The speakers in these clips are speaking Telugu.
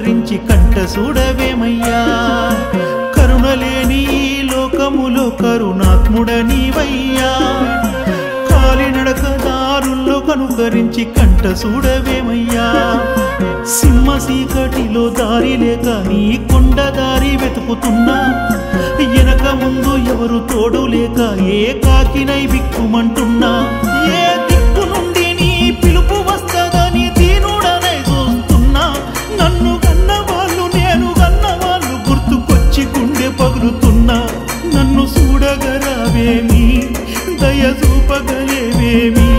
కనుకరించి కంట చూడవేమయ్యా కరుణలేని లోకములో కరుణాత్ముడనివయ్యా కాలినడక దారుల్లో కనుకరించి కంట చూడవేమయ్యా సింహ చీకటిలో దారి లేక నీ కొండ దారి వెతుకుతున్నా వెనక ముందు ఎవరు తోడు లేక ఏకాకినై బిక్కుమంటున్నా ఏ దిక్కు నుండి నీ పిలుపు వస్తదని దీనుడనై చూస్తున్నా నన్ను గన్నవాళ్ళు నేను గన్నవాళ్ళు గుర్తుకొచ్చి గుండె పగులుతున్నా నన్ను చూడగరావేమి దయ చూపగలేవేమి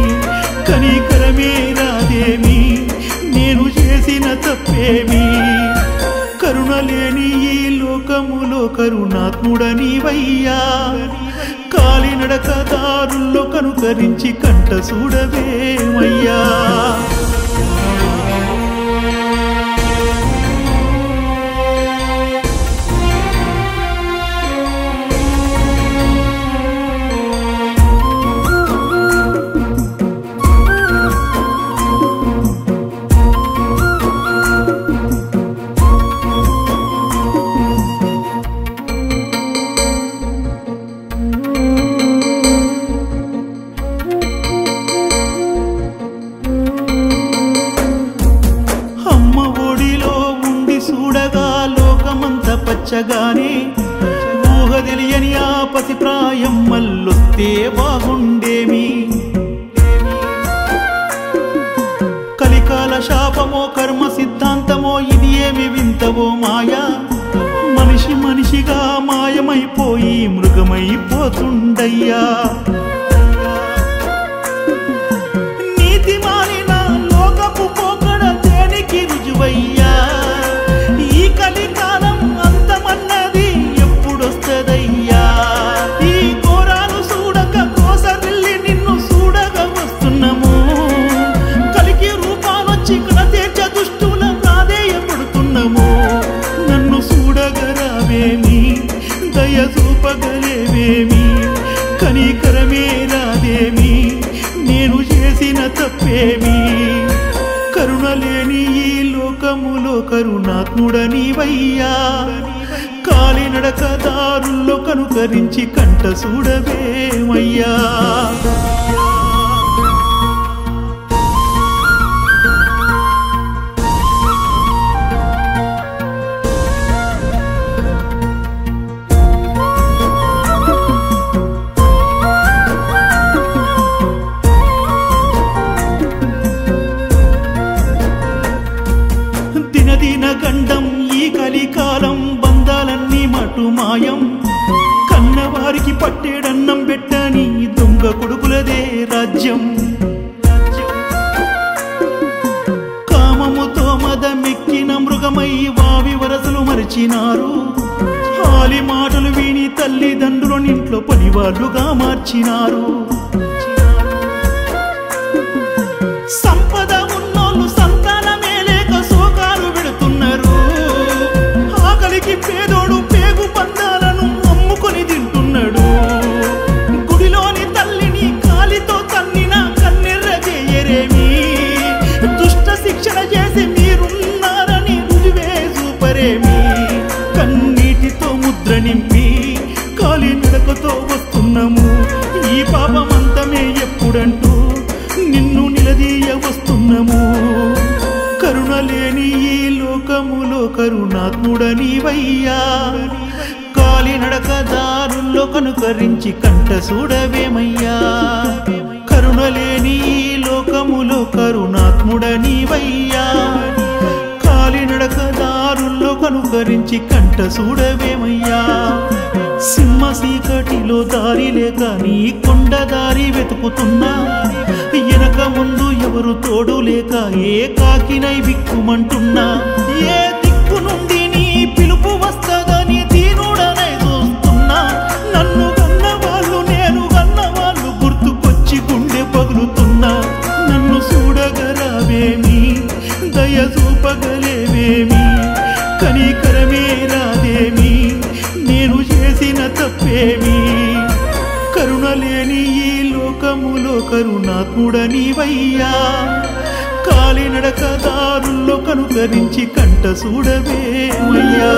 కనికరమే రాదేమి నేను చేసిన తప్పేమి కరుణలేని ఈ లోకములో కరుణాత్ముడనివయ్యా కాలినడక దారుల్లో కనుకరించి కంట చూడవేమయ్యా పచ్చగానే ఊహ తెలియని ఆ పసి ప్రాయం మల్లొస్తే బాగుండేమి కలికాల శాపమో కర్మ సిద్ధాంతమో ఇది ఏమి వింతవో మాయా మనిషి మనిషిగా మాయమైపోయి మృగమైపోతుండయ్యా నీతి మాలిన లోకపు పోకడ దేనికి రుజువయ్యా ఈ కలికాలం అంతమన్నది ఎప్పుడొస్తదయ్యా ఈ ఘోరాలు చూడక కోసరిల్లి నిన్ను చూడగా వస్తున్నాము కలికి రూపాలొచ్చి ఇక్కడ తీర్చ దుష్టుల ప్రాధేయపడుతున్నాము నన్ను చూడగరావేమి దయ చూపగలేవేమి కనికరమే రాదేమి నేను చేసిన తప్పేమి కరుణలేని ఈ లోకములో కరుణాత్ముడనివయ్యా కాలినడక దారుల్లో కనుకరించి కంట చూడవేమయ్యా దినదిన గండం ఈ కలికాలం బంధాలన్నీ మటుమాయం కన్నవారికి పట్టేడన్నం పెట్టని దొంగ కొడుకులదే రాజ్యం కామముతో మదమెక్కిన మృగమై వావి వరసలు మరిచినారు హాలి మాటలు విని తల్లిదండ్రులనింట్లో పనివాళ్ళుగా మార్చినారు సంపద ఉన్నోళ్ళు సంతానమే లేక శోకాలు పెడుతున్నారు ఆకలికి పేదోడు పేగు పందాలను అమ్ముకొని తింటున్నాడు గుడిలోని తల్లిని కాలితో తన్నిన కన్నెర్ర చేయరేమి దుష్ట శిక్షణ చేసి మీరున్నారని రుజువే చూపరేమి కన్నీటితో ముద్ర నింపి కాలి నడకతో వస్తున్నాము ఈ పాపమంతమే ఎప్పుడంటూ నిన్ను నిలదీయ వస్తున్నాము కరుణలేని ఈ లోకములో కరుణాత్ముడనివయ్యా కాలినడక దారుల్లో కనుకరించి కంట చూడవేమయ్యా కరుణలేని ఈ లోకములో కరుణాత్ముడనివయ్యా కాలినడక దారుల్లో కనుకరించి కంట చూడవేమయ్యా సింహ చీకటిలో దారి లేక నీ కొండ దారి వెతుకుతున్నా వెనక ముందు ఎవరు తోడు లేక ఏకాకినై బిక్కుమంటున్నా ఏ దిక్కు నుండి నీ పిలుపు వస్తదని దీనుడనై చూస్తున్నా నన్ను గన్నవాళ్ళు నేను గన్నవాళ్ళు గుర్తుకొచ్చి గుండె పగులుతున్నా నన్ను చూడగరావేమి దయ చూపగలేవేమి కనికరమే రాదేమి నేను చేసిన తప్పేమి కరుణలేని ఈ లోకములో కరుణాత్ముడనివయ్యా కాలినడక దారుల్లో కనుకరించి కంట చూడవేమయ్యా